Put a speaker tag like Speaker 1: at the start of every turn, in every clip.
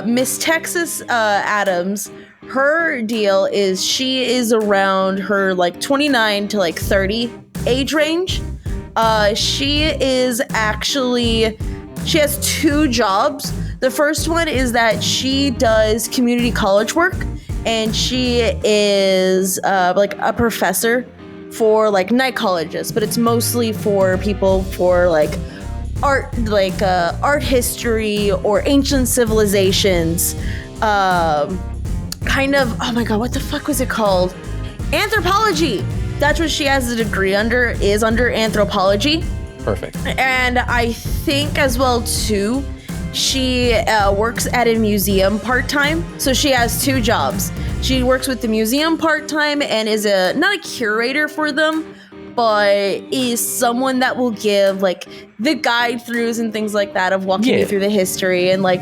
Speaker 1: Miss Texas Adams, her deal is she is around her like 29 to like 30 age range. She has two jobs. The first one is that she does community college work, and she is like a professor for like night colleges, but it's mostly for people for like art, like art history or ancient civilizations. Kind of, oh my god, what the fuck was it called? Anthropology. That's what she has a degree under, is under anthropology.
Speaker 2: Perfect.
Speaker 1: And I think as well too, she works at a museum part-time. So she has two jobs. She works with the museum part-time and is not a curator for them, but is someone that will give like the guide throughs and things like that of walking you through the history, and like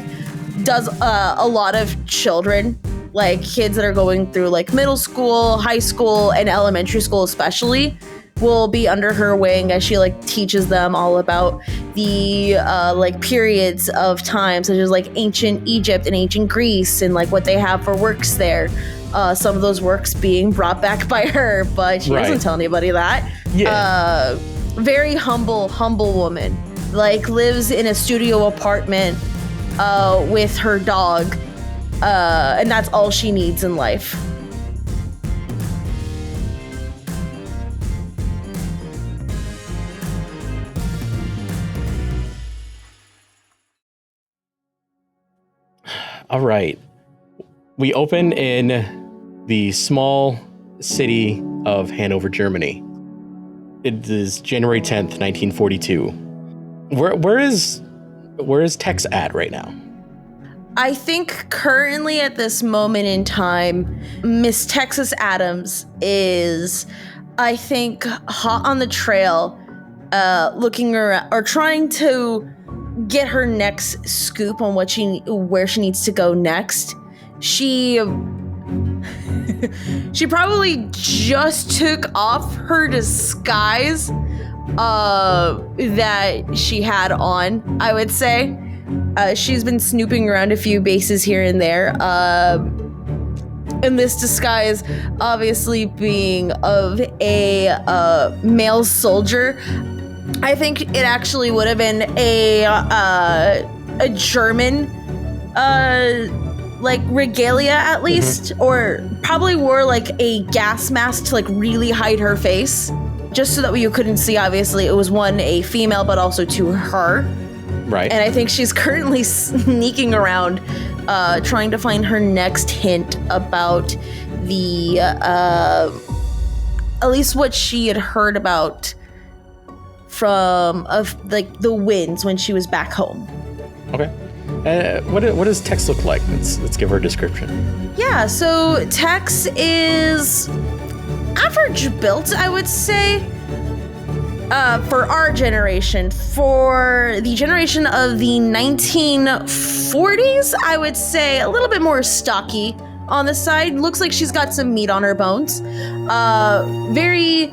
Speaker 1: does a lot of children, like kids that are going through like middle school, high school, and elementary school especially, will be under her wing as she like teaches them all about the like periods of time, such as like ancient Egypt and ancient Greece, and like what they have for works there. Some of those works being brought back by her, but she doesn't tell anybody that. Yeah. Very humble woman. Like lives in a studio apartment with her dog. And that's all she needs in life.
Speaker 2: All right. We open in the small city of Hanover, Germany. It is January 10th, 1942. Where is Tex at right now?
Speaker 1: I think currently at this moment in time, Miss Texas Adams is, I think, hot on the trail, looking around or trying to get her next scoop on where she needs to go next. She probably just took off her disguise that she had on, I would say. She's been snooping around a few bases here and there. And this disguise obviously being of a male soldier. I think it actually would have been a German like regalia at least, or probably wore like a gas mask to like really hide her face, just so that you couldn't see. Obviously, it was a female, but also to her.
Speaker 2: Right.
Speaker 1: And I think she's currently sneaking around, trying to find her next hint about the, at least what she had heard about from like the winds when she was back home.
Speaker 2: Okay. What does Tex look like? Let's give her a description.
Speaker 1: Yeah, so Tex is average built, I would say. For our generation. For the generation of the 1940s, I would say a little bit more stocky on the side. Looks like she's got some meat on her bones. Very,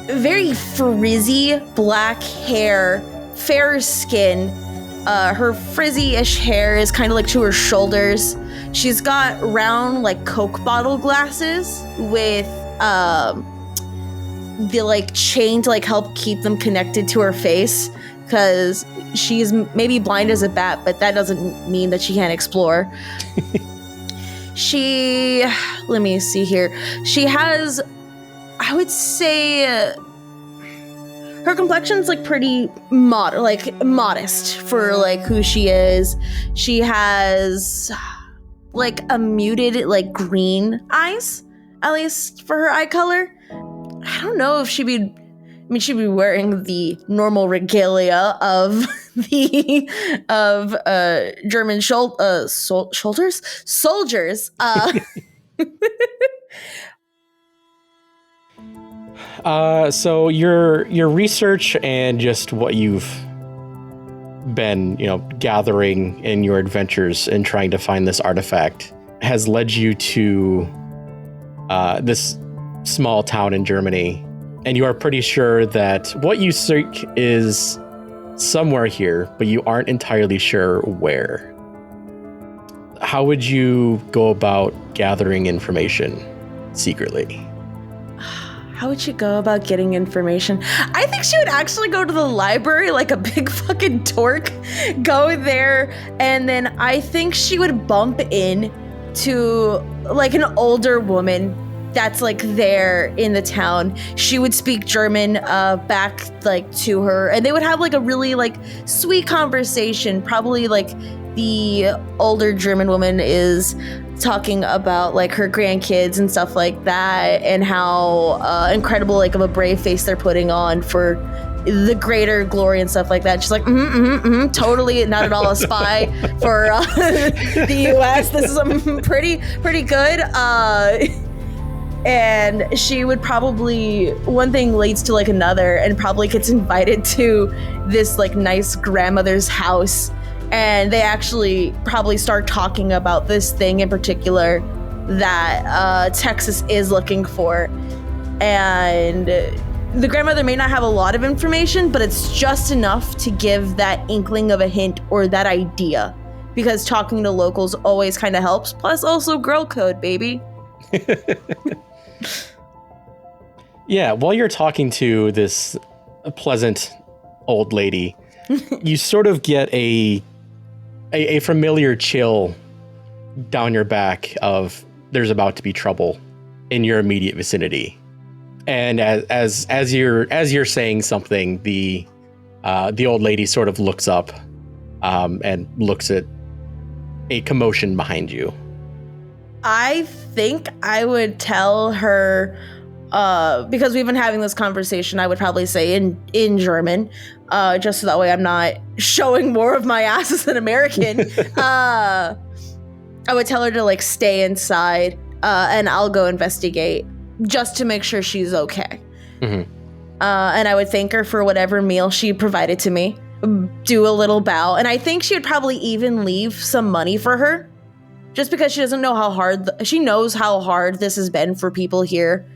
Speaker 1: very frizzy black hair, fair skin. Her frizzy-ish hair is kind of like to her shoulders. She's got round like Coke bottle glasses with the like chain to like help keep them connected to her face, because she's maybe blind as a bat, but that doesn't mean that she can't explore. Let me see here. She has, I would say, her complexion's like pretty modest for like who she is. She has like a muted like green eyes, at least for her eye color. I don't know if she'd be wearing the normal regalia of the German soldiers.
Speaker 2: So your research and just what you've been, gathering in your adventures and trying to find this artifact has led you to this small town in Germany, and you are pretty sure that what you seek is somewhere here, but you aren't entirely sure where. how would you go about gathering information secretly?
Speaker 1: How would she go about getting information? I think she would actually go to the library like a big fucking dork. Go there, and then I think she would bump in to like an older woman that's like there in the town. She would speak German back like to her, and they would have like a really like sweet conversation. Probably like the older German woman is talking about like her grandkids and stuff like that, and how incredible like of a brave face they're putting on for the greater glory and stuff like that. She's like, totally not at all a spy for the US. This is pretty good. And she would probably, one thing leads to like another, and probably gets invited to this like nice grandmother's house. And they actually probably start talking about this thing in particular that Texas is looking for. And the grandmother may not have a lot of information, but it's just enough to give that inkling of a hint or that idea. Because talking to locals always kind of helps. Plus also girl code, baby.
Speaker 2: Yeah, while you're talking to this pleasant old lady, you sort of get a familiar chill down your back of there's about to be trouble in your immediate vicinity. And as you're saying something, the old lady sort of looks up and looks at a commotion behind you.
Speaker 1: I think I would tell her, because we've been having this conversation, I would probably say in German, just so that way I'm not showing more of my ass as an American. I would tell her to like stay inside, and I'll go investigate just to make sure she's okay. Mm-hmm. And I would thank her for whatever meal she provided to me, do a little bow, and I think she would probably even leave some money for her. Just because she doesn't know how hard, she knows how hard this has been for people here.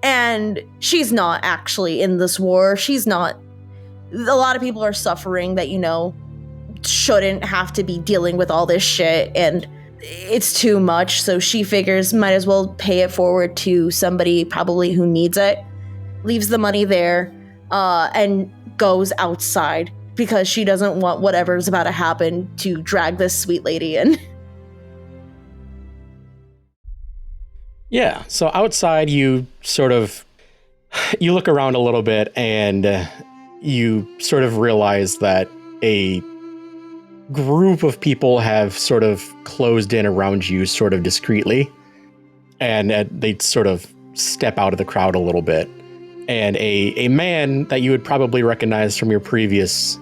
Speaker 1: And she's not actually in this war. She's not, a lot of people are suffering that, you know, shouldn't have to be dealing with all this shit. And it's too much. So she figures might as well pay it forward to somebody probably who needs it. Leaves the money there and goes outside because she doesn't want whatever's about to happen to drag this sweet lady in.
Speaker 2: Yeah, so outside you look around a little bit and you sort of realize that a group of people have sort of closed in around you sort of discreetly, and they sort of step out of the crowd a little bit. And a man that you would probably recognize from your previous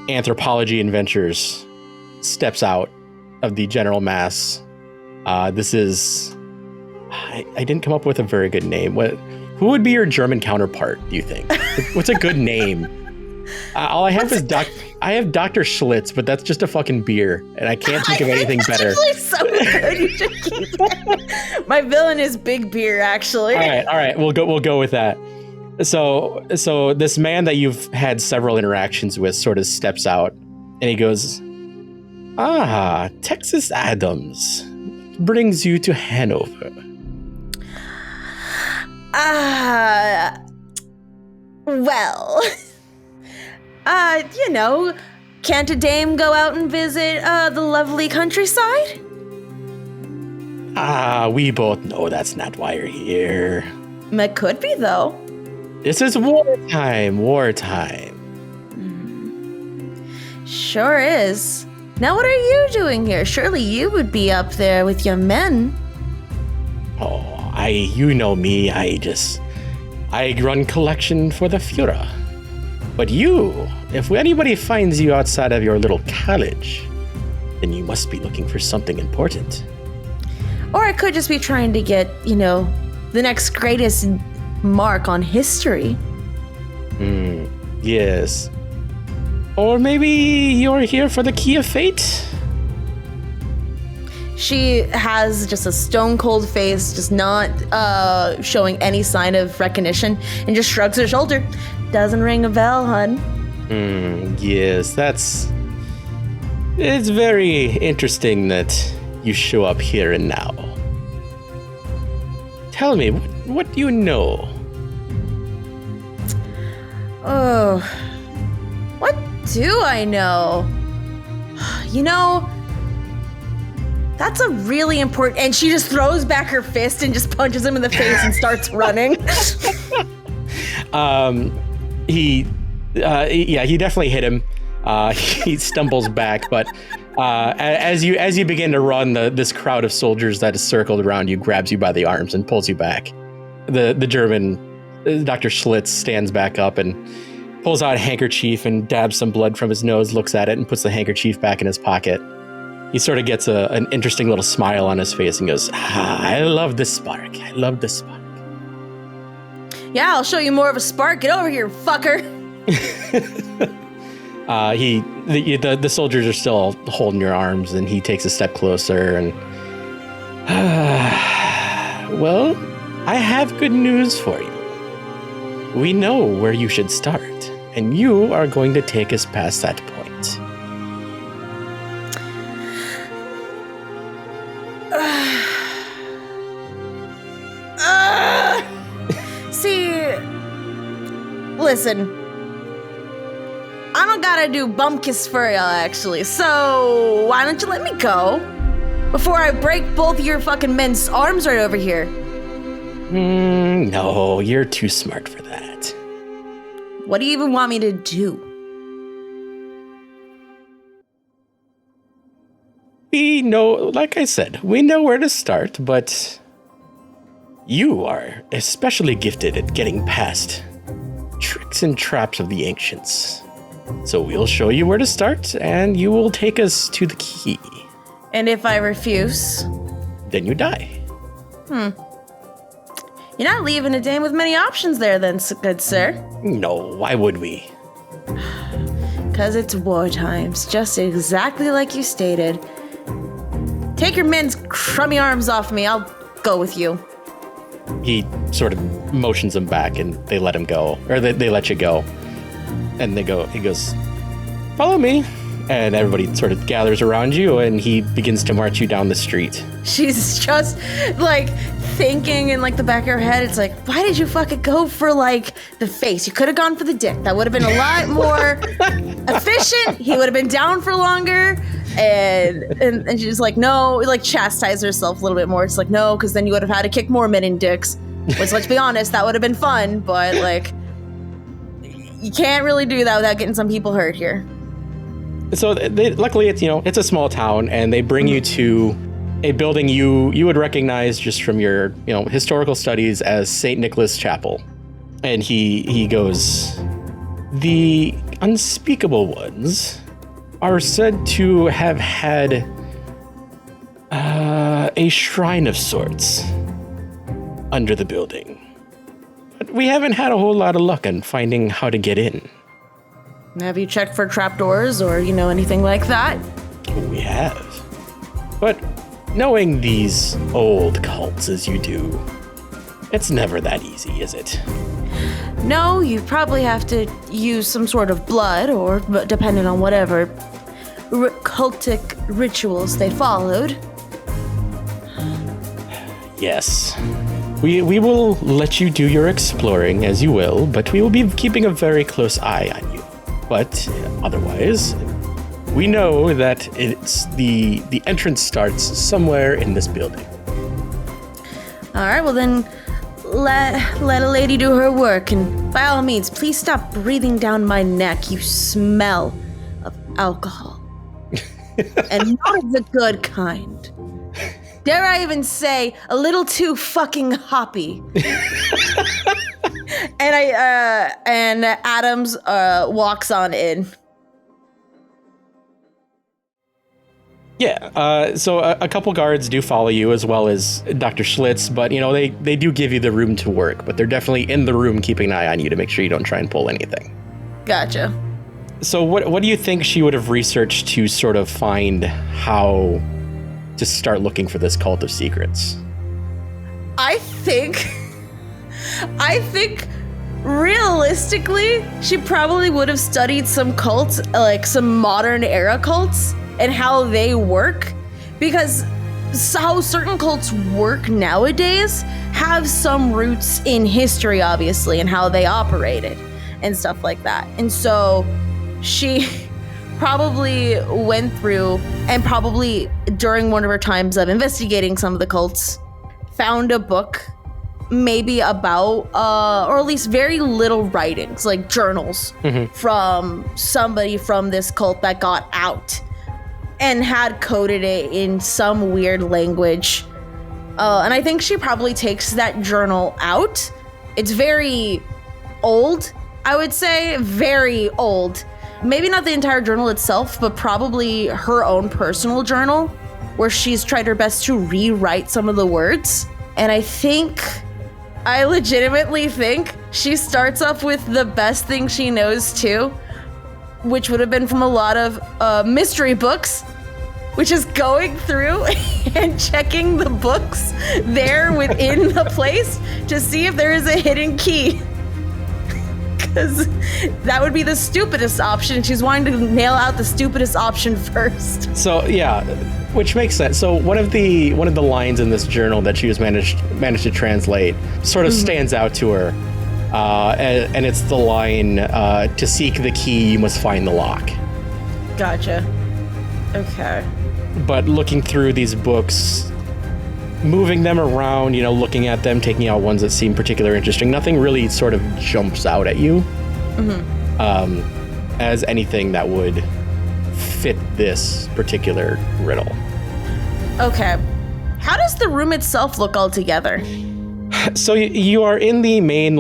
Speaker 2: anthropology adventures steps out of the general mass. This is... I didn't come up with a very good name. Who would be your German counterpart, do you think? What's a good name? All I have is I have Dr. Schlitz, but that's just a fucking beer, and I can't think of anything better.
Speaker 1: That's actually so good. You should keep that. My villain is Big Beer, actually.
Speaker 2: All right. We'll go with that. So this man that you've had several interactions with sort of steps out, and he goes, Texas Adams brings you to Hanover.
Speaker 1: Well, you know, can't a dame go out and visit the lovely countryside?
Speaker 2: We both know that's not why you're here.
Speaker 1: It could be, though.
Speaker 2: This is wartime.
Speaker 1: Sure is. Now what are you doing here? Surely you would be up there with your men.
Speaker 2: Oh, you know me, I run collection for the Führer. But you, if anybody finds you outside of your little college, then you must be looking for something important.
Speaker 1: Or I could just be trying to get, you know, the next greatest mark on history.
Speaker 2: Yes. Or maybe you're here for the Key of Fate?
Speaker 1: She has just a stone cold face, just not showing any sign of recognition, and just shrugs her shoulder. Doesn't ring a bell, hun.
Speaker 2: Yes, it's very interesting that you show up here and now. Tell me, what do you know?
Speaker 1: Oh, what do I know? You know, that's a really important... And she just throws back her fist and just punches him in the face and starts running.
Speaker 2: He definitely hit him. He stumbles back, but as you begin to run, this crowd of soldiers that is circled around you grabs you by the arms and pulls you back. The German, Dr. Schlitz, stands back up and pulls out a handkerchief and dabs some blood from his nose, looks at it, and puts the handkerchief back in his pocket. He sort of gets an interesting little smile on his face and goes, I love this spark. I love this spark.
Speaker 1: Yeah, I'll show you more of a spark. Get over here, fucker.
Speaker 2: The soldiers are still holding your arms, and he takes a step closer and, well, I have good news for you. We know where you should start, and you are going to take us past that point.
Speaker 1: See, listen, I don't gotta do bumpkiss for y'all, actually, so why don't you let me go before I break both your fucking men's arms right over here?
Speaker 2: No, you're too smart for that.
Speaker 1: What do you even want me to do?
Speaker 2: We know, like I said, we know where to start, but you are especially gifted at getting past tricks and traps of the ancients. So we'll show you where to start, and you will take us to the key.
Speaker 1: And if I refuse? Then
Speaker 2: you die.
Speaker 1: You're not leaving a dame with many options there then, good sir.
Speaker 2: No, why would we?
Speaker 1: 'Cause it's war times, just exactly like you stated. Take your men's crummy arms off me, I'll go with you.
Speaker 2: He sort of motions them back, and they let him go, or they let you go. And he goes, follow me. And everybody sort of gathers around you, and he begins to march you down the street.
Speaker 1: She's just, like, thinking in, like, the back of her head, it's like, why did you fucking go for, like, the face? You could have gone for the dick. That would have been a lot more efficient. He would have been down for longer. And she's like, no, like, chastise herself a little bit more. It's like, no, because then you would have had to kick more men in dicks. Which, let's be honest, that would have been fun, but, like, you can't really do that without getting some people hurt here.
Speaker 2: So luckily, it's a small town, and they bring you to a building you would recognize just from your historical studies as St. Nicholas Chapel. And he goes, the unspeakable ones are said to have had a shrine of sorts under the building. But we haven't had a whole lot of luck in finding how to get in.
Speaker 1: Have you checked for trapdoors or, anything like that?
Speaker 2: We have. But knowing these old cults as you do, it's never that easy, is it?
Speaker 1: No, you probably have to use some sort of blood or, depending on whatever cultic rituals they followed.
Speaker 2: Yes. We will let you do your exploring as you will, but we will be keeping a very close eye on you. But otherwise, we know that it's the entrance starts somewhere in this building.
Speaker 1: All right, well then, let a lady do her work, and by all means, please stop breathing down my neck. You smell of alcohol, and not of the good kind. Dare I even say, a little too fucking hoppy. And Adams walks on in.
Speaker 2: Yeah, so a couple guards do follow you, as well as Dr. Schlitz, but they do give you the room to work, but they're definitely in the room keeping an eye on you to make sure you don't try and pull anything.
Speaker 1: Gotcha.
Speaker 2: So what do you think she would have researched to sort of find how to start looking for this cult of secrets?
Speaker 1: I think realistically, she probably would have studied some cults, like some modern era cults, and how they work. Because how certain cults work nowadays have some roots in history, obviously, and how they operated and stuff like that. And so she probably went through and probably during one of her times of investigating some of the cults, found a book maybe about, or at least very little writings, like journals from somebody from this cult that got out and had coded it in some weird language. And I think she probably takes that journal out. It's very old, I would say, very old. Maybe not the entire journal itself, but probably her own personal journal where she's tried her best to rewrite some of the words. And I legitimately think she starts off with the best thing she knows too, which would have been from a lot of mystery books, which is going through and checking the books there within the place to see if there is a hidden key. Because that would be the stupidest option. She's wanting to nail out the stupidest option first.
Speaker 2: So yeah, which makes sense. So one of the lines in this journal that she was managed to translate sort of stands out to her, and it's the line, "To seek the key, you must find the lock."
Speaker 1: Gotcha. Okay.
Speaker 2: But looking through these books, moving them around, looking at them, taking out ones that seem particularly interesting, nothing really sort of jumps out at you as anything that would fit this particular riddle. Okay.
Speaker 1: How does the room itself look altogether?
Speaker 2: So you are in the main,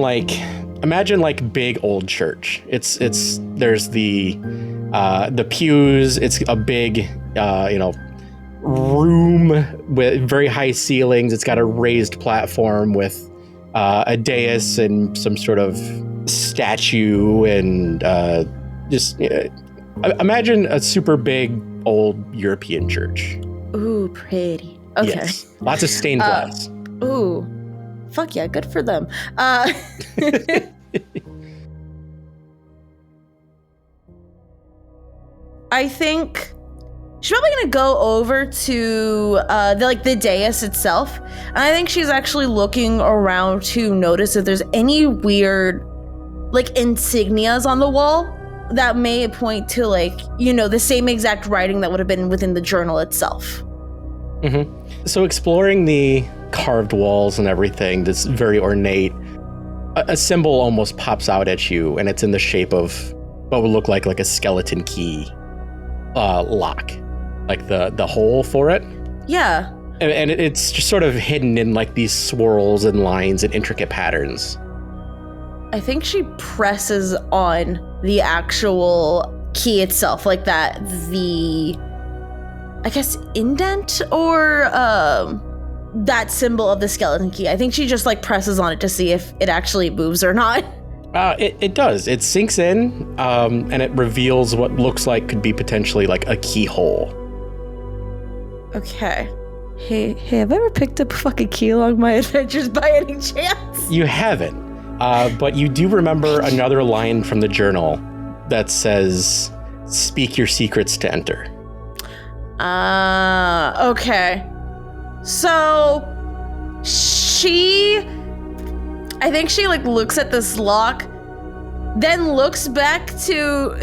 Speaker 2: imagine big old church. It's there's the pews. It's a big, room with very high ceilings. It's got a raised platform with a dais and some sort of statue and imagine a super big old European church.
Speaker 1: Ooh, pretty. Okay.
Speaker 2: Yes. Lots of stained glass.
Speaker 1: Ooh. Fuck yeah, good for them. I think she's probably gonna go over to the dais itself, and I think she's actually looking around to notice if there's any weird insignias on the wall that may point to the same exact writing that would have been within the journal itself.
Speaker 2: So exploring the carved walls and everything that's very ornate, a symbol almost pops out at you, and it's in the shape of what would look like a skeleton key lock, the hole for it.
Speaker 1: Yeah.
Speaker 2: And it's just sort of hidden in these swirls and lines and intricate patterns.
Speaker 1: I think she presses on the actual key itself, I guess indent or that symbol of the skeleton key. I think she just presses on it to see if it actually moves or not.
Speaker 2: It does. It sinks in, and it reveals what looks like could be potentially a keyhole.
Speaker 1: Okay. Hey, have I ever picked up a fucking key along my adventures by any chance?
Speaker 2: You haven't, but you do remember another line from the journal that says, "Speak your secrets to enter."
Speaker 1: Okay. So I think she looks at this lock, then looks back to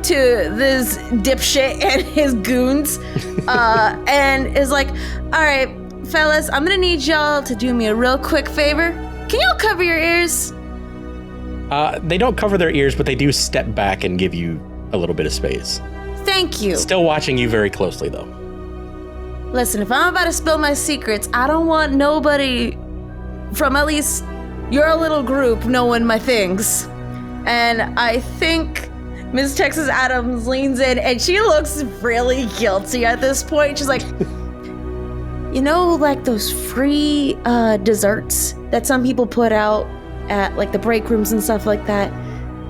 Speaker 1: to this dipshit and his goons, and is like, "All right, fellas, I'm gonna need y'all to do me a real quick favor. Can y'all cover your ears?"
Speaker 2: They don't cover their ears, but they do step back and give you a little bit of space.
Speaker 1: Thank you.
Speaker 2: Still watching you very closely, though.
Speaker 1: Listen, if I'm about to spill my secrets, I don't want nobody from at least your little group knowing my things. And I think Ms. Texas Adams leans in and she looks really guilty at this point. She's like, those free desserts that some people put out at the break rooms and stuff like that,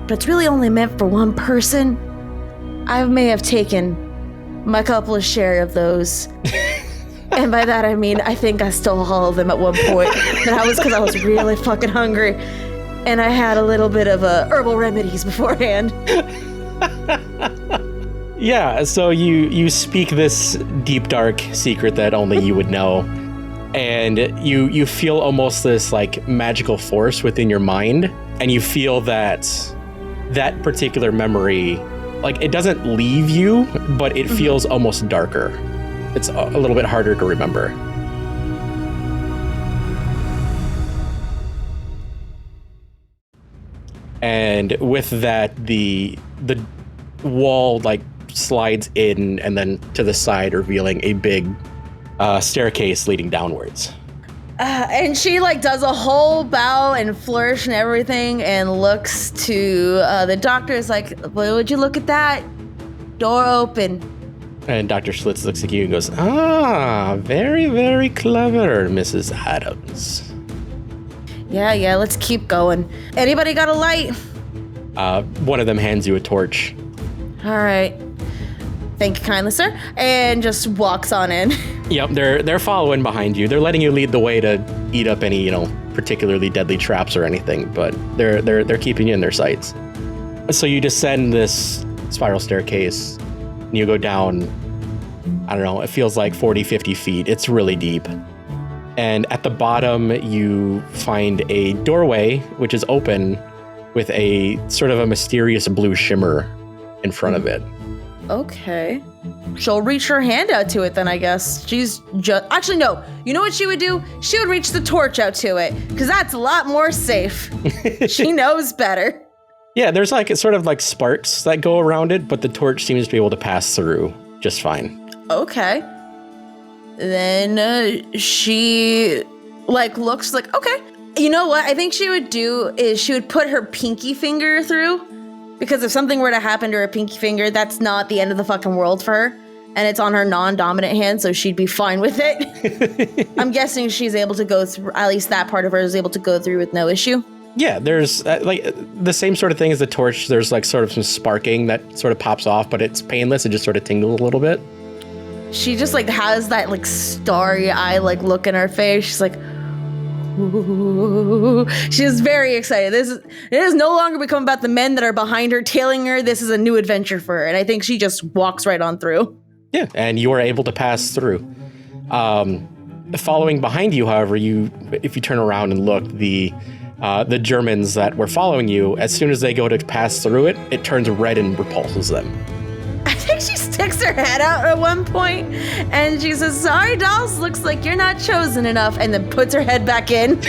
Speaker 1: but it's really only meant for one person. I may have taken my couple of share of those. And by that I mean I think I stole all of them at one point. But that was because I was really fucking hungry. And I had a little bit of herbal remedies beforehand.
Speaker 2: Yeah, so you speak this deep, dark secret that only you would know, and you feel almost this like magical force within your mind, and you feel that particular memory, like it doesn't leave you, but it feels almost darker. It's a little bit harder to remember. And with that, the wall like slides in and then to the side, revealing a big staircase leading downwards.
Speaker 1: And she like does a whole bow and flourish and everything, and looks to the doctor. Is like, well, would you look at that? Door open.
Speaker 2: And Dr. Schlitz looks at you and goes, "Ah, very, very clever, Mrs. Adams."
Speaker 1: Yeah, let's keep going. Anybody got a light?
Speaker 2: One of them hands you a torch.
Speaker 1: All right. Thank you kindly, sir. And just walks on in.
Speaker 2: Yep, they're following behind you. They're letting you lead the way to eat up any, particularly deadly traps or anything, but they're keeping you in their sights. So you descend this spiral staircase, and you go down, I don't know, it feels like 40, 50 feet. It's really deep. And at the bottom, you find a doorway, which is open with a sort of a mysterious blue shimmer in front of it.
Speaker 1: Okay. She'll reach her hand out to it then, I guess. She's just... Actually, no. You know what she would do? She would reach the torch out to it, because that's a lot more safe. She knows better.
Speaker 2: Yeah, there's like sort of like sparks that go around it, but the torch seems to be able to pass through just fine.
Speaker 1: Okay. Then she like looks like, okay. You know what I think she would do is she would put her pinky finger through, because if something were to happen to her pinky finger, that's not the end of the fucking world for her. And it's on her non-dominant hand, so she'd be fine with it. I'm guessing she's able to go through, at least that part of her is able to go through with no issue.
Speaker 2: Yeah, there's like the same sort of thing as the torch. There's like sort of some sparking that sort of pops off, but it's painless. It just sort of tingles a little bit.
Speaker 1: She just like has that like starry eye like look in her face. She's like, ooh. She's very excited. It has no longer become about the men that are behind her tailing her. This is a new adventure for her, and I think she just walks right on through.
Speaker 2: Yeah, and you are able to pass through. Following behind you, however, if you turn around and look, the Germans that were following you, as soon as they go to pass through it, it turns red and repulses them.
Speaker 1: I think she sticks her head out at one point and she says, "Sorry, dolls, looks like you're not chosen enough," and then puts her head back in.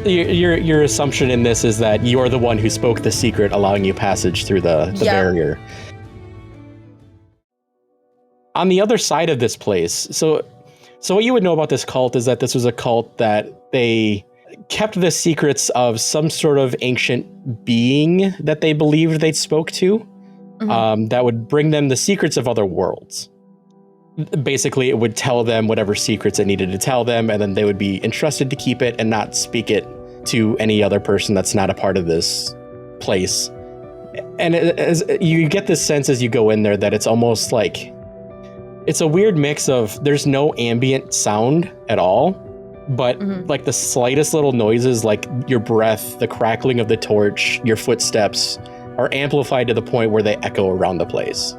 Speaker 2: Your assumption in this is that you're the one who spoke the secret, allowing you passage through the barrier. On the other side of this place, so what you would know about this cult is that this was a cult that they kept the secrets of some sort of ancient being that they believed they spoke to, that would bring them the secrets of other worlds. Basically, it would tell them whatever secrets it needed to tell them, and then they would be entrusted to keep it and not speak it to any other person that's not a part of this place. And as you get this sense as you go in there that it's almost like it's a weird mix of there's no ambient sound at all, but like the slightest little noises, like your breath, the crackling of the torch, your footsteps, are amplified to the point where they echo around the place.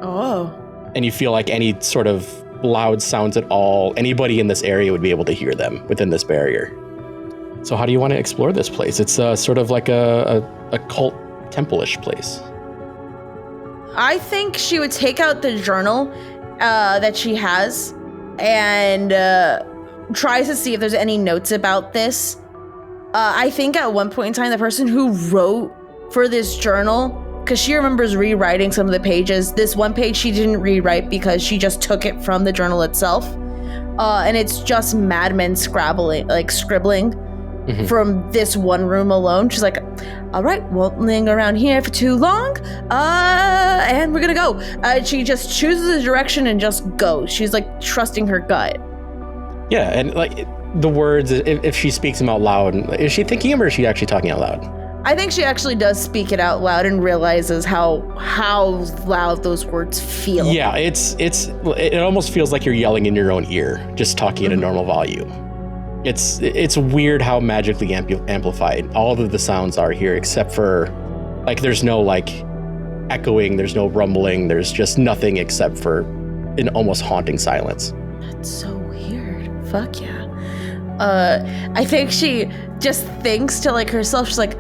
Speaker 2: Oh. And you feel like any sort of loud sounds at all, anybody in this area would be able to hear them within this barrier. So how do you want to explore this place? It's sort of like a cult temple-ish place.
Speaker 1: I think she would take out the journal that she has and tries to see if there's any notes about this. I think at one point in time, the person who wrote for this journal, because she remembers rewriting some of the pages. This one page she didn't rewrite because she just took it from the journal itself. And it's just madmen scribbling from this one room alone. She's like, all right, won't linger around here for too long. And we're gonna go. She just chooses a direction and just goes. She's like trusting her gut.
Speaker 2: Yeah, and like the words, if she speaks them out loud, is she thinking them or is she actually talking out loud?
Speaker 1: I think she actually does speak it out loud and realizes how loud those words feel. Yeah,
Speaker 2: it almost feels like you're yelling in your own ear, just talking at a normal volume. It's weird how magically amplified all of the sounds are here, except for Like there's no like echoing, there's no rumbling, there's just nothing except for an almost haunting silence.
Speaker 1: That's so weird. Fuck yeah. I think she just thinks to like herself, she's like,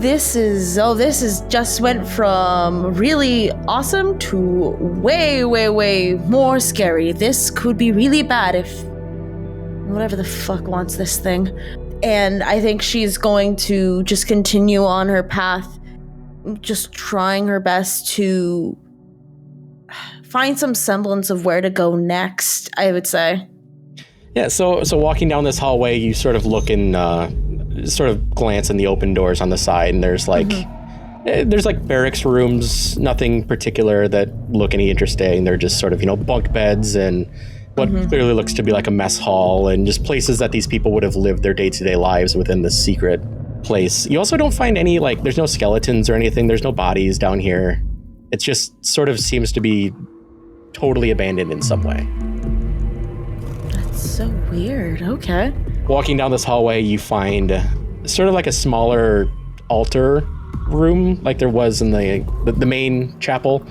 Speaker 1: this is just went from really awesome to way, way, way more scary. This could be really bad if whatever the fuck wants this thing. And I think she's going to just continue on her path, just trying her best to find some semblance of where to go next, I would say.
Speaker 2: Yeah, so walking down this hallway, you sort of look and sort of glance in the open doors on the side, and there's like there's like barracks rooms, nothing particular that look any interesting. They're just sort of, bunk beds and what clearly looks to be like a mess hall, and just places that these people would have lived their day-to-day lives within this secret place. You also don't find any, like, there's no skeletons or anything. There's no bodies down here. It just sort of seems to be totally abandoned in some way.
Speaker 1: That's so weird. Okay.
Speaker 2: Walking down this hallway, you find sort of like a smaller altar room, like there was in the main chapel.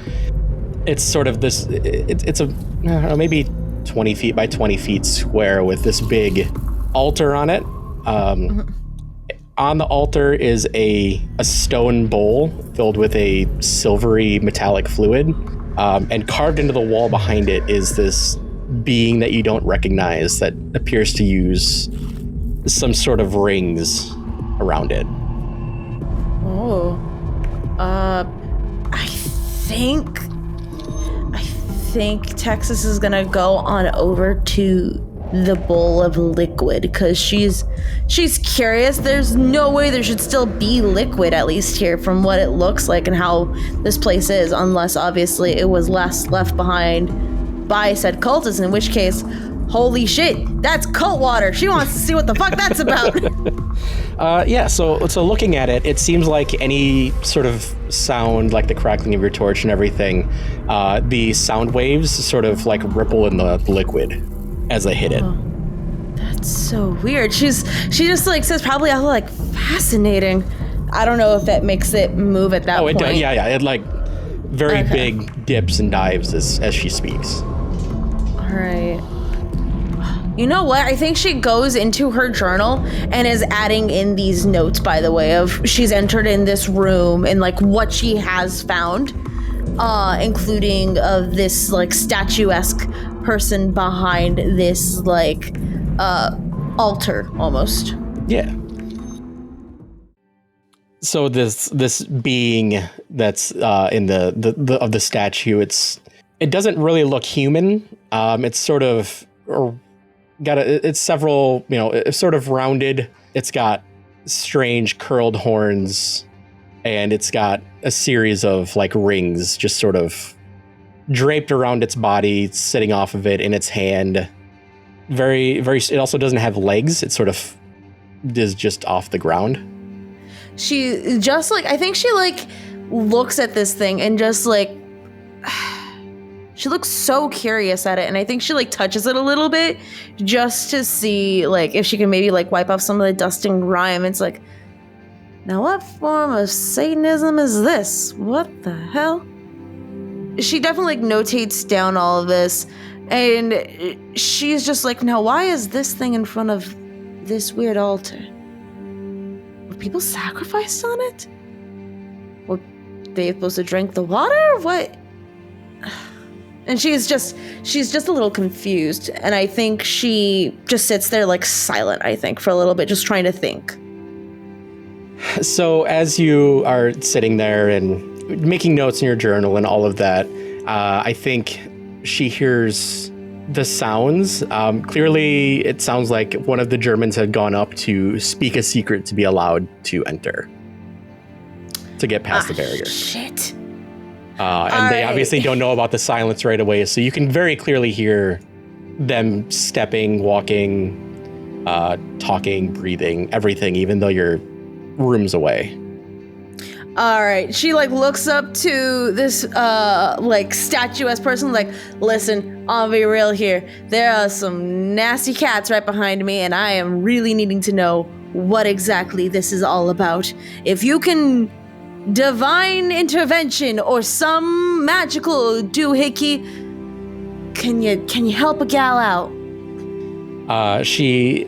Speaker 2: It's sort of this, it's a, I don't know, maybe 20 feet by 20 feet square with this big altar on it. On the altar is a stone bowl filled with a silvery metallic fluid. And carved into the wall behind it is this being that you don't recognize that appears to use some sort of rings around it.
Speaker 1: Oh. I think Texas is gonna go on over to the bowl of liquid because she's curious. There's no way there should still be liquid, at least here, from what it looks like and how this place is, unless obviously it was left behind by said cultists, in which case, holy shit, that's cult water. She wants to see what the fuck that's about.
Speaker 2: So looking at it, it seems like any sort of sound, like the crackling of your torch and everything, the sound waves sort of like ripple in the liquid as they hit it.
Speaker 1: Oh, that's so weird. She just like says probably out like fascinating. I don't know if that makes it move at that point.
Speaker 2: Oh, it does. Yeah. It like very big dips and dives as she speaks.
Speaker 1: All right. You know what? I think she goes into her journal and is adding in these notes, by the way, of she's entered in this room and like what she has found, including of this like statuesque person behind this like altar almost.
Speaker 2: Yeah. So this being that's in the statue, it doesn't really look human. It's sort of it's several, it's sort of rounded. It's got strange curled horns, and it's got a series of like rings just sort of draped around its body, sitting off of it in its hand. Very, very, it also doesn't have legs. It sort of is just off the ground.
Speaker 1: She just like, I think she like looks at this thing and just like, she looks so curious at it, and I think she like touches it a little bit just to see like if she can maybe like wipe off some of the dust and grime. It's like, now what form of Satanism is this? What the hell? She definitely like notates down all of this, and she's just like, now why is this thing in front of this weird altar? Were people sacrificed on it? Were they supposed to drink the water? What? And she's just a little confused, and I think she just sits there like silent, I think, for a little bit, just trying to think.
Speaker 2: So as you are sitting there and making notes in your journal and all of that, I think she hears the sounds. Clearly, it sounds like one of the Germans had gone up to speak a secret to be allowed to enter, to get past the barrier.
Speaker 1: Shit.
Speaker 2: And they obviously don't know about the silence right away, so you can very clearly hear them stepping, walking, talking, breathing, everything, even though you're rooms away.
Speaker 1: All right. She like looks up to this like statuesque person, like, listen, I'll be real here. There are some nasty cats right behind me, and I am really needing to know what exactly this is all about. If you can divine intervention or some magical doohickey, can you help a gal out?
Speaker 2: She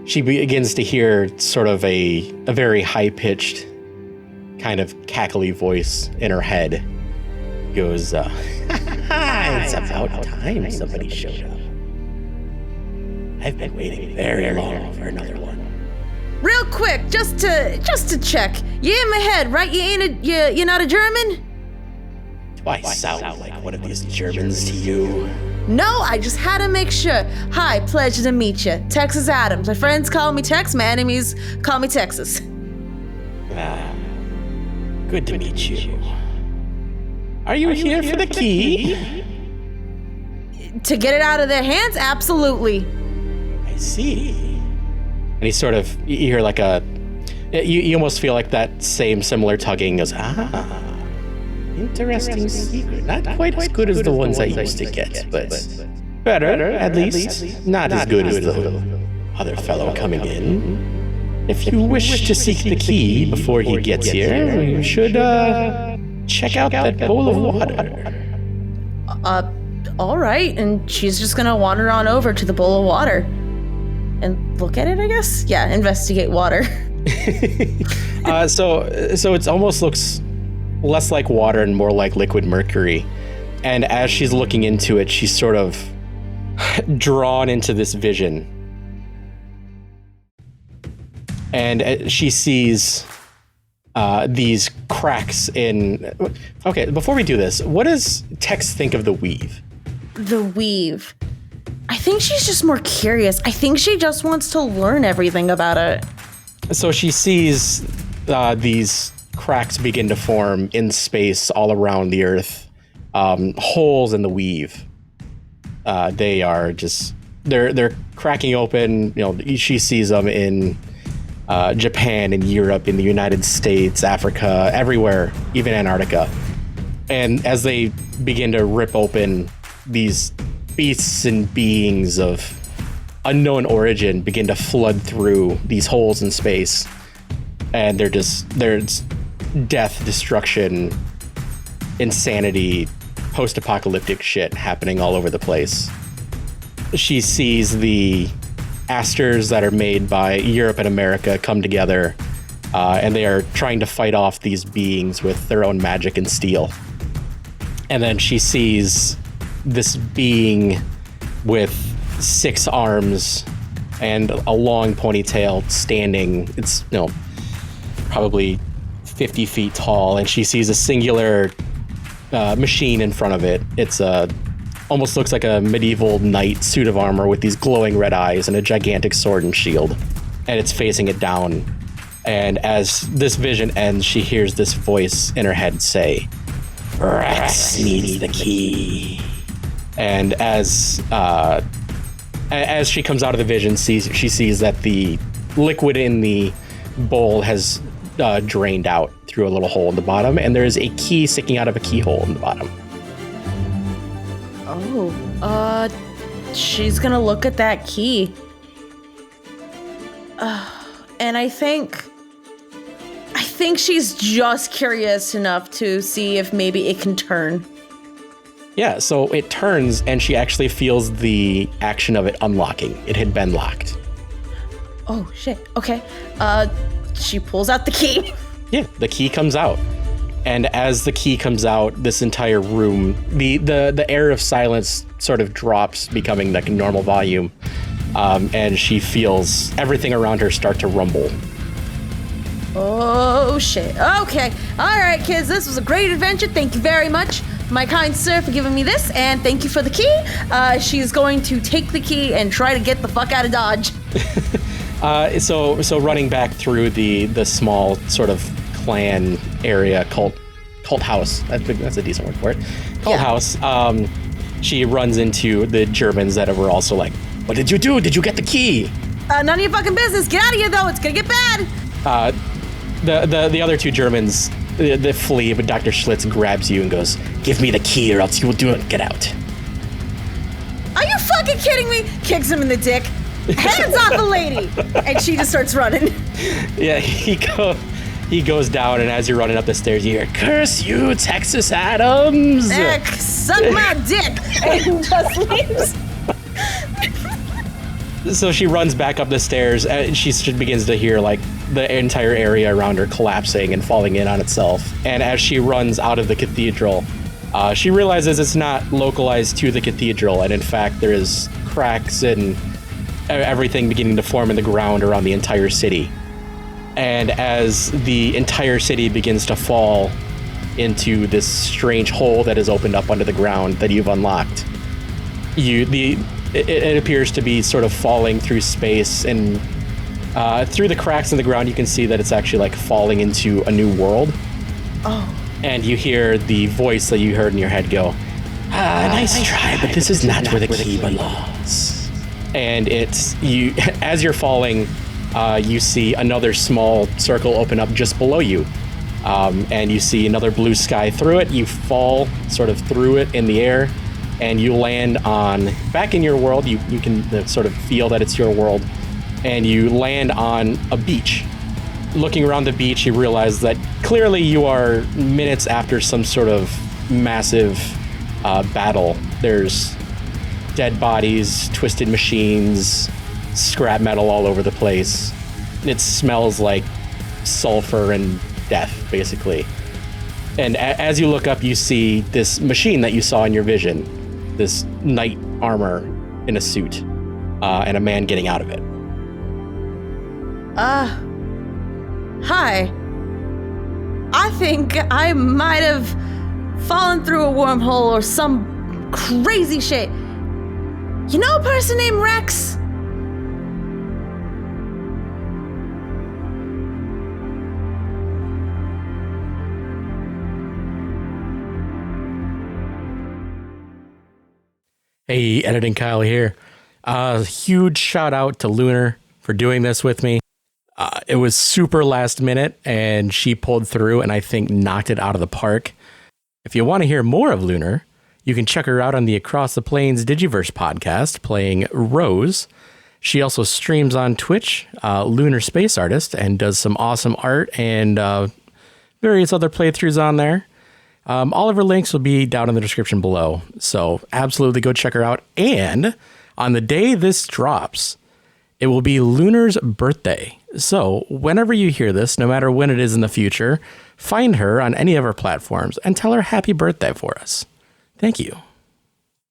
Speaker 2: begins to hear sort of a very high-pitched, kind of cackly voice in her head. Goes, it's about time somebody showed up. I've been waiting very long for another one.
Speaker 1: Real quick, just to check. You in my head, right? You're not a German?
Speaker 2: Do I sound like one of these Germans to you?
Speaker 1: No, I just had to make sure. Hi, pleasure to meet you. Texas Adams. My friends call me Tex, my enemies call me Texas.
Speaker 2: Good to meet you. Are you here for the key?
Speaker 1: To get it out of their hands? Absolutely.
Speaker 2: I see. And he sort of, you hear like you almost feel like that same similar tugging goes, interesting secret. Not quite as good as the ones I used to get, but better, at least. Not as good as the other fellow coming in. If you wish to seek the key before he gets here, you should check out that bowl of water.
Speaker 1: All right. And she's just gonna wander on over to the bowl of water and look at it, I guess. Yeah, investigate water.
Speaker 2: So it almost looks less like water and more like liquid mercury. And as she's looking into it, she's sort of drawn into this vision. And she sees these cracks in... Okay, before we do this, what does Tex think of the weave?
Speaker 1: The weave. I think she's just more curious. I think she just wants to learn everything about it.
Speaker 2: So she sees these cracks begin to form in space all around the Earth. Holes in the weave. They are just... They're cracking open. You know, she sees them in... Japan and Europe, in the United States, Africa, everywhere, even Antarctica. And as they begin to rip open, these beasts and beings of unknown origin begin to flood through these holes in space. And there's death, destruction, insanity, post-apocalyptic shit happening all over the place. She sees the asters that are made by Europe and America come together, and they are trying to fight off these beings with their own magic and steel. And then she sees this being with 6 arms and a long ponytail standing. It's, probably 50 feet tall, and she sees a singular machine in front of it. It's almost looks like a medieval knight suit of armor with these glowing red eyes and a gigantic sword and shield. And it's facing it down. And as this vision ends, she hears this voice in her head say, "Rex needs the key." And as she comes out of the vision, she sees that the liquid in the bowl has drained out through a little hole in the bottom, and there's a key sticking out of a keyhole in the bottom.
Speaker 1: Oh, she's gonna look at that key. And I think she's just curious enough to see if maybe it can turn.
Speaker 2: Yeah, so it turns, and she actually feels the action of it unlocking. It had been locked.
Speaker 1: Oh, shit. Okay. She pulls out the key.
Speaker 2: Yeah, the key comes out. And as the key comes out, this entire room, the air of silence sort of drops, becoming like a normal volume. And she feels everything around her start to rumble.
Speaker 1: Oh, shit. Okay. All right, kids. This was a great adventure. Thank you very much, my kind sir, for giving me this. And thank you for the key. She's going to take the key and try to get the fuck out of Dodge.
Speaker 2: So running back through the small sort of clan area, cult house. That's a decent word for it. Cult house. She runs into the Germans that were also like, "What did you do? Did you get the key?"
Speaker 1: None of your fucking business. Get out of here, though. It's gonna get bad.
Speaker 2: The other 2 Germans, they flee, but Dr. Schlitz grabs you and goes, "Give me the key, or else you will do it. Get out."
Speaker 1: Are you fucking kidding me? Kicks him in the dick. Hands off the lady! And she just starts running.
Speaker 2: Yeah, he goes down, and as you're running up the stairs, you hear, "Curse you, Texas Adams!"
Speaker 1: Heck, suck my dick! And just leaves.
Speaker 2: So she runs back up the stairs, and she begins to hear, like, the entire area around her collapsing and falling in on itself. And as she runs out of the cathedral, she realizes it's not localized to the cathedral, and in fact, there is cracks and everything beginning to form in the ground around the entire city. And as the entire city begins to fall into this strange hole that has opened up under the ground that you've unlocked, it appears to be sort of falling through space, and through the cracks in the ground, you can see that it's actually like falling into a new world.
Speaker 1: Oh.
Speaker 2: And you hear the voice that you heard in your head go, nice try, but this is not where the key belongs. And it's you, as you're falling, you see another small circle open up just below you. And you see another blue sky through it. You fall sort of through it in the air, and you land back in your world. You can sort of feel that it's your world, and you land on a beach. Looking around the beach, you realize that clearly you are minutes after some sort of massive battle. There's dead bodies, twisted machines, scrap metal all over the place. It smells like sulfur and death, basically. And as you look up, you see this machine that you saw in your vision, this knight armor in a suit, and a man getting out of it.
Speaker 1: Hi. I think I might have fallen through a wormhole or some crazy shit. You know a person named Rex?
Speaker 2: Hey, Editing Kyle here. Huge shout out to Lunar for doing this with me. It was super last minute, and she pulled through and I think knocked it out of the park. If you want to hear more of Lunar, you can check her out on the Across the Plains Digiverse podcast playing Rose. She also streams on Twitch, Lunar Space Artist, and does some awesome art and various other playthroughs on there. All of her links will be down in the description below, so absolutely go check her out. And on the day this drops, it will be Lunar's birthday. So whenever you hear this, no matter when it is in the future, find her on any of our platforms and tell her happy birthday for us. Thank you.